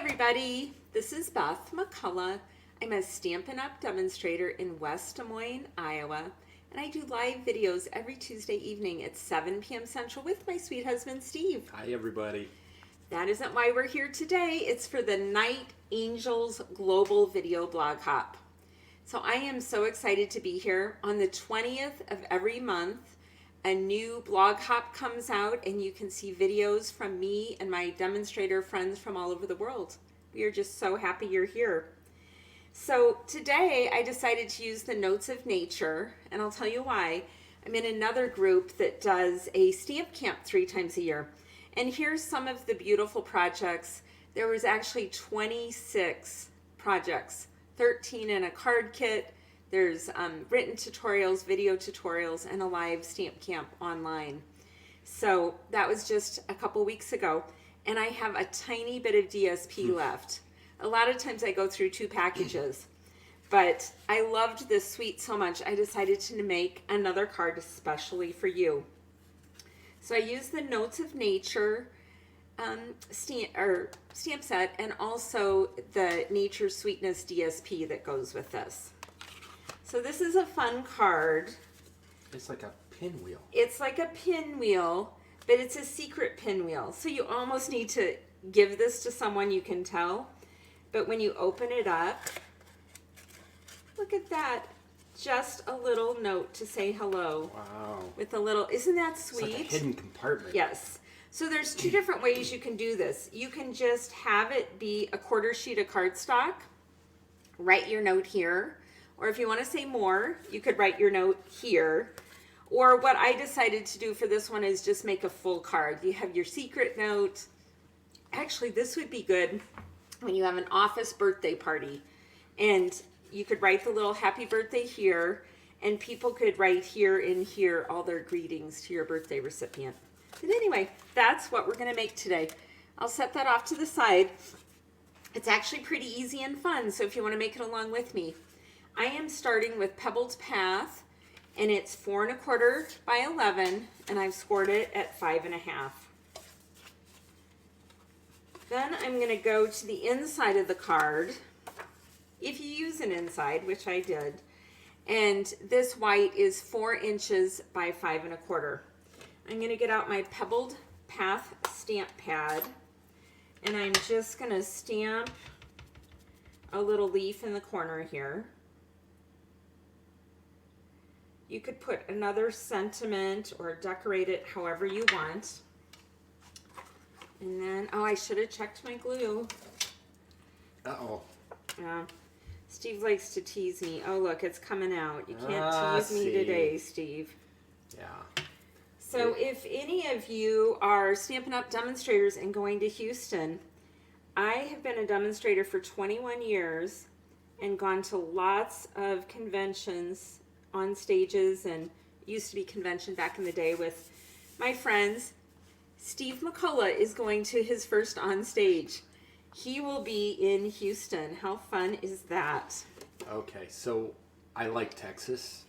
everybody, this is Beth McCullough. I'm a Stampin' Up! Demonstrator in West Des Moines, Iowa, and I do live videos every Tuesday evening at 7 p.m. Central with my sweet husband, Steve. Hi, everybody. That isn't why we're here today. It's for the Night Angels Global Video Blog Hop. So I am so excited to be here. On the 20th of every month, a new blog hop comes out and you can see videos from me and my demonstrator friends from all over the world. We are just so happy you're here. So today I decided to use the Notes of Nature, and I'll tell you why. I'm in another group that does a stamp camp 3 times a year. And here's some of the beautiful projects. There was actually 26 projects, 13 in a card kit. There's written tutorials, video tutorials, and a live stamp camp online. So that was just a couple weeks ago. And I have a tiny bit of DSP left. A lot of times I go through 2 packages. But I loved this suite so much, I decided to make another card especially for you. So I used the Notes of Nature stamp set and also the Nature Sweetness DSP that goes with this. So this is a fun card. It's like a pinwheel. It's like a pinwheel, but it's a secret pinwheel. So you almost need to give this to someone you can tell. But when you open it up, look at that. Just a little note to say hello. Wow. With a little, isn't that sweet? It's like a hidden compartment. Yes. So there's 2 different ways you can do this. You can just have it be a quarter sheet of cardstock. Write your note here. Or if you want to say more, you could write your note here. Or what I decided to do for this one is just make a full card. You have your secret note. Actually, this would be good when you have an office birthday party. And you could write the little happy birthday here. And people could write here and here all their greetings to your birthday recipient. But anyway, that's what we're going to make today. I'll set that off to the side. It's actually pretty easy and fun, so if you want to make it along with me. I am starting with Pebbled Path, and it's 4 1/4 by 11, and I've scored it at 5 1/2. Then I'm going to go to the inside of the card, if you use an inside, which I did, and this white is 4 inches by 5 1/4. I'm going to get out my Pebbled Path stamp pad, and I'm just going to stamp a little leaf in the corner here. You could put another sentiment or decorate it however you want. And then, oh, I should have checked my glue. Uh-oh. Yeah. Steve likes to tease me. Oh, look, it's coming out. You can't tease me today, Steve. Yeah. So if any of you are Stampin' Up! Demonstrators and going to Houston, I have been a demonstrator for 21 years and gone to lots of conventions on stages, and used to be convention back in the day with my friends. Steve McCullough is going to his first on stage. He will be in Houston. How fun is that? Okay, so I like Texas.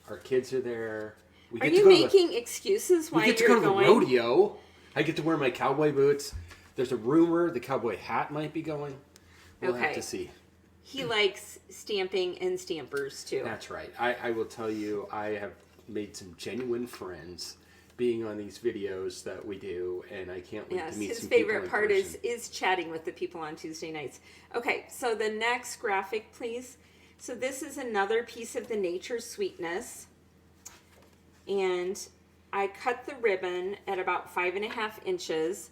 Our kids are there. Are you making excuses why you're going? We get to go to the rodeo. I get to wear my cowboy boots. There's a rumor the cowboy hat might be going. We'll have to see. He likes stamping and stampers too. That's right. I will tell you, I have made some genuine friends being on these videos that we do, and I can't wait to meet some people in person. His favorite part is chatting with the people on Tuesday nights. Okay, so the next graphic, please. So this is another piece of the Nature Sweetness, and I cut the ribbon at about 5 1/2 inches.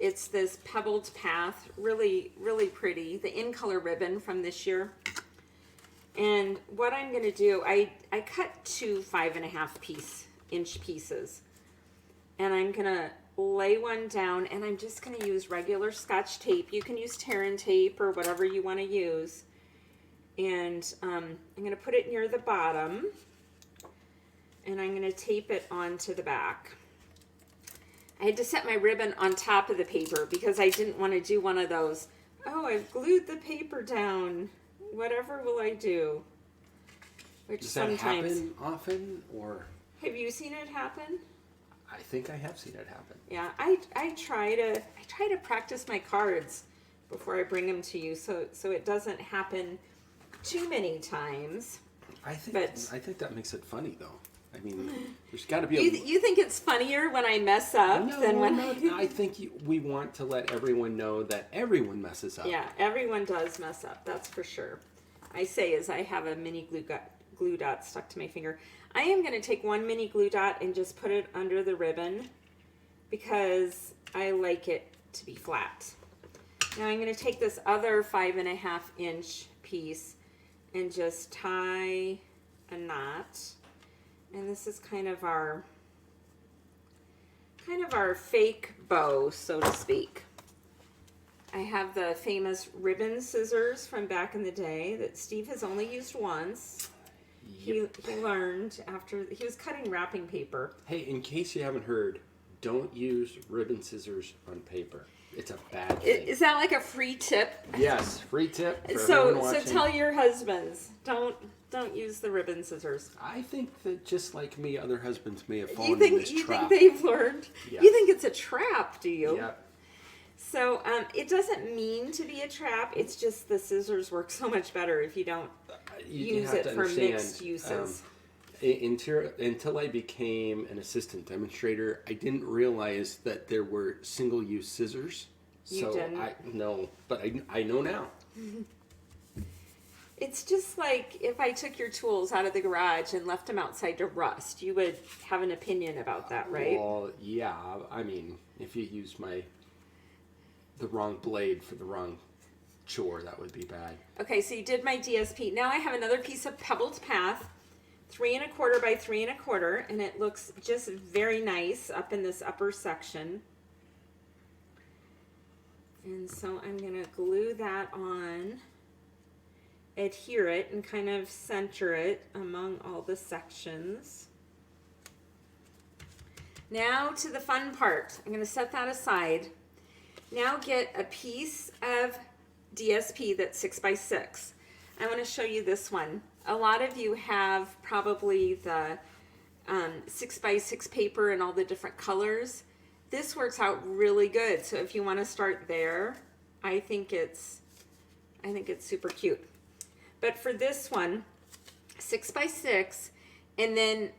It's this Pebbled Path, really, really pretty. The in-color ribbon from this year. And what I'm going to do, I cut 2 5 1/2 inch pieces. And I'm going to lay one down, and I'm just going to use regular Scotch tape. You can use Terran tape or whatever you want to use. And I'm going to put it near the bottom. And I'm going to tape it onto the back. I had to set my ribbon on top of the paper because I didn't want to do one of those, oh, I've glued the paper down. Whatever will I do? Which Does that happen often, or? Have you seen it happen? I think I have seen it happen. Yeah, I try to practice my cards before I bring them to you, so it doesn't happen too many times. I think that makes it funny, though. I mean, there's got to be You think it's funnier when I mess up than when I think we want to let everyone know that everyone messes up. Yeah, everyone does mess up. That's for sure. I say as I have a mini glue dot stuck to my finger. I am going to take one mini glue dot and just put it under the ribbon because I like it to be flat. Now I'm going to take this other 5.5 inch piece and just tie a knot. And this is kind of our fake bow, so to speak. I have the famous ribbon scissors from back in the day that Steve has only used once. Yep. He learned after he was cutting wrapping paper. Hey, in case you haven't heard, don't use ribbon scissors on paper. It's a bad thing. Is that like a free tip? Yes, free tip for So everyone watching. tell your husbands, don't use the ribbon scissors. I think that just like me, other husbands may have fallen in this trap. You think they've learned? Yes. You think it's a trap, do you? Yep. So it doesn't mean to be a trap. It's just the scissors work so much better if you don't use it for mixed uses. Until I became an assistant demonstrator, I didn't realize that there were single-use scissors. You didn't? But I know now. It's just like if I took your tools out of the garage and left them outside to rust, you would have an opinion about that, right? Well, yeah. I mean, if you use the wrong blade for the wrong chore, that would be bad. Okay, so you did my DSP. Now I have another piece of pebbled path, 3 1/4 by 3 1/4, and it looks just very nice up in this upper section. And so I'm going to glue that on, adhere it, and kind of center it among all the sections. Now to the fun part. I'm going to set that aside. Now get a piece of DSP that's 6 by 6. I want to show you this one. A lot of you have probably the 6 by 6 paper in all the different colors. This works out really good. So if you want to start there, I think it's super cute. But for this one, 6 by 6, and then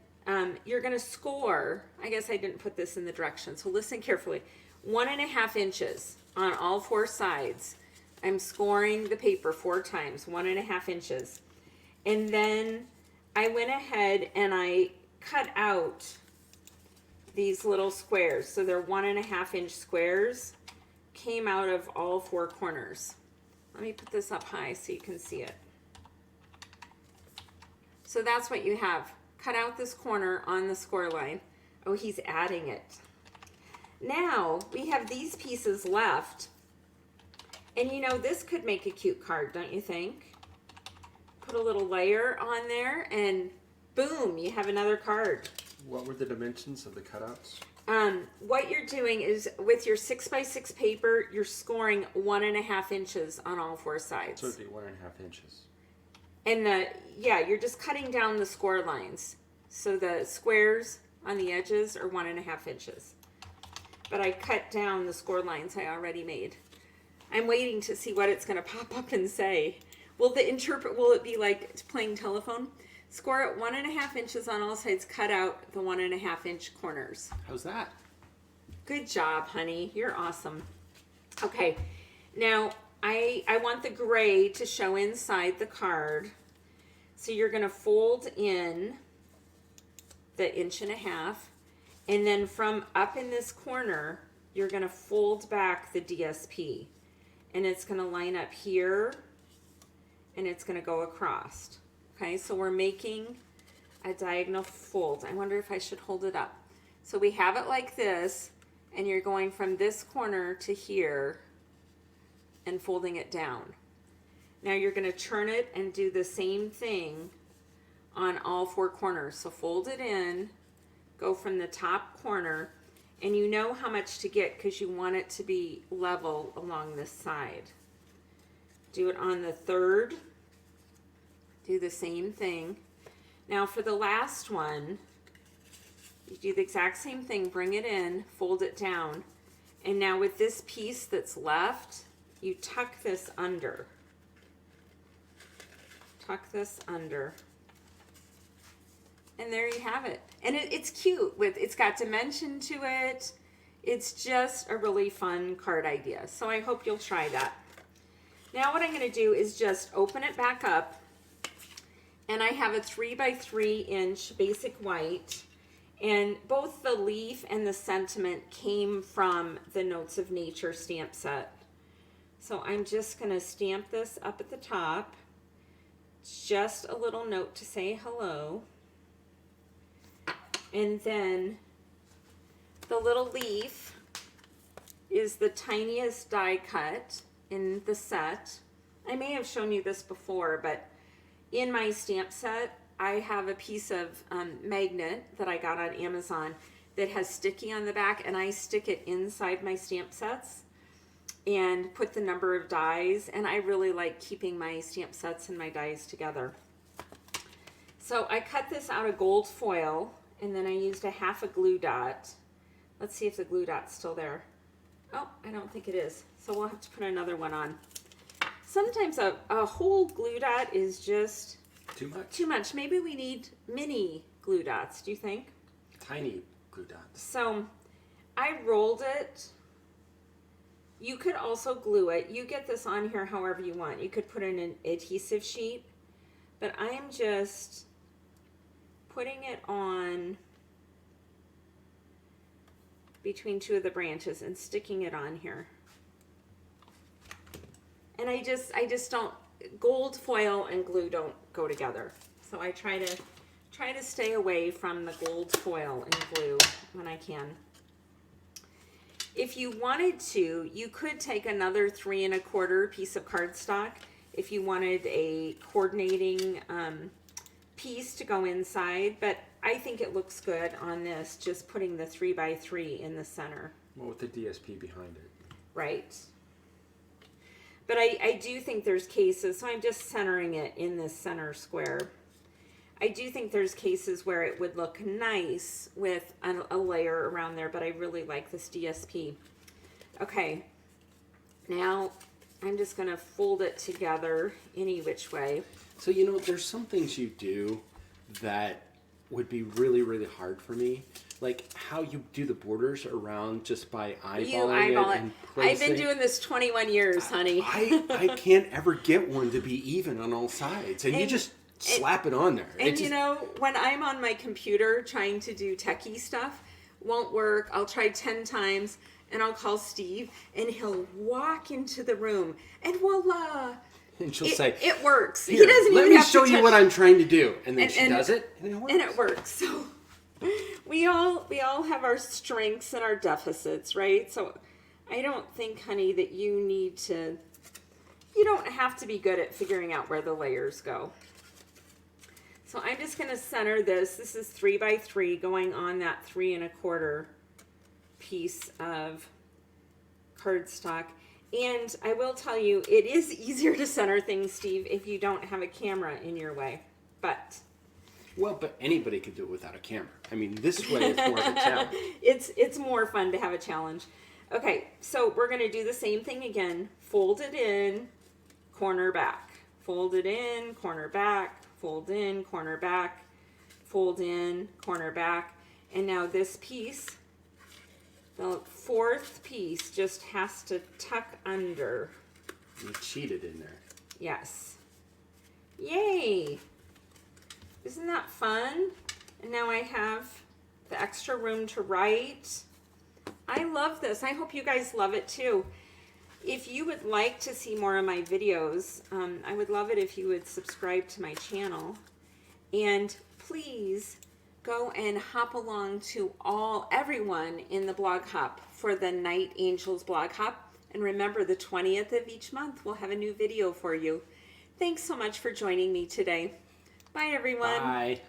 you're going to score. I guess I didn't put this in the directions, so listen carefully. 1.5 inches on all 4 sides. I'm scoring the paper 4 times, 1.5 inches. And then I went ahead and I cut out these little squares. So they're 1.5 inch squares, came out of all 4 corners. Let me put this up high so you can see it. So that's what you have. Cut out this corner on the score line. Oh, he's adding it. Now we have these pieces left. And you know, this could make a cute card, don't you think? Put a little layer on there and boom, you have another card. What were the dimensions of the cutouts? What you're doing is with your 6 by 6 paper, you're scoring 1.5 inches on all 4 sides. So it'd be 1.5 inches. And you're just cutting down the score lines. So the squares on the edges are 1.5 inches. But I cut down the score lines I already made. I'm waiting to see what it's going to pop up and say. Will it be like playing telephone? Score at 1.5 inches on all sides, cut out the 1.5 inch corners. How's that? Good job, honey. You're awesome. Okay, now I want the gray to show inside the card. So you're going to fold in the 1.5 inches, and then from up in this corner, you're going to fold back the DSP. And it's going to line up here, and it's going to go across. Okay, so we're making a diagonal fold. I wonder if I should hold it up. So we have it like this, and you're going from this corner to here and folding it down. Now you're going to turn it and do the same thing on all 4 corners. So fold it in, go from the top corner, and you know how much to get because you want it to be level along this side. Do it on the 3rd. Do the same thing. Now for the last one, you do the exact same thing. Bring it in, fold it down. And now with this piece that's left, you tuck this under. Tuck this under. And there you have it. And it's cute. It's got dimension to it. It's just a really fun card idea. So I hope you'll try that. Now what I'm going to do is just open it back up. And I have a 3x3 inch basic white. And both the leaf and the sentiment came from the Notes of Nature stamp set. So I'm just going to stamp this up at the top. Just a little note to say hello. And then the little leaf is the tiniest die cut in the set. I may have shown you this before, but in my stamp set, I have a piece of magnet that I got on Amazon that has sticky on the back, and I stick it inside my stamp sets and put the number of dies, and I really like keeping my stamp sets and my dies together. So I cut this out of gold foil, and then I used a half a glue dot. Let's see if the glue dot's still there. Oh, I don't think it is. So we'll have to put another one on. Sometimes a whole glue dot is just too much. Too much. Maybe we need mini glue dots, do you think? Tiny glue dots. So I rolled it. You could also glue it. You get this on here however you want. You could put in an adhesive sheet, but I'm just putting it on between two of the branches and sticking it on here. And I just don't, gold foil and glue don't go together. So I try to stay away from the gold foil and glue when I can. If you wanted to, you could take another 3 1/4 piece of cardstock if you wanted a coordinating piece to go inside, but I think it looks good on this, just putting the 3x3 in the center. Well, with the DSP behind it. Right. But I do think there's cases, so I'm just centering it in this center square. I do think there's cases where it would look nice with a layer around there, but I really like this DSP. Okay, now I'm just going to fold it together any which way. So, you know, there's some things you do that would be really, really hard for me. Like how you do the borders around just by eyeballing it and placing. I've been doing this 21 years, honey. I can't ever get one to be even on all sides. And you just slap it on there. And you know, when I'm on my computer trying to do techie stuff, won't work. I'll try 10 times and I'll call Steve and he'll walk into the room and voila. And she'll say, it works. Here, he doesn't let even me have show to you what I'm trying to do. And then she does it and it works. And it works. So we all have our strengths and our deficits, right? So I don't think, honey, that you don't have to be good at figuring out where the layers go. So I'm just going to center this. This is 3x3 going on that 3 1/4 piece of cardstock. And I will tell you, it is easier to center things, Steve, if you don't have a camera in your way. But anybody could do it without a camera. I mean, this way it's more of a challenge. It's more fun to have a challenge. Okay, so we're going to do the same thing again. Fold it in, corner back. Fold it in, corner back. Fold in, corner back. Fold in, corner back. And now this piece, the 4th piece, just has to tuck under. You cheated in there. Yes. Yay! Isn't that fun? And now I have the extra room to write. I love this. I hope you guys love it too. If you would like to see more of my videos, I would love it if you would subscribe to my channel. And please go and hop along to everyone in the blog hop for the Night Angels blog hop. And remember, the 20th of each month, we'll have a new video for you. Thanks so much for joining me today. Bye, everyone. Bye.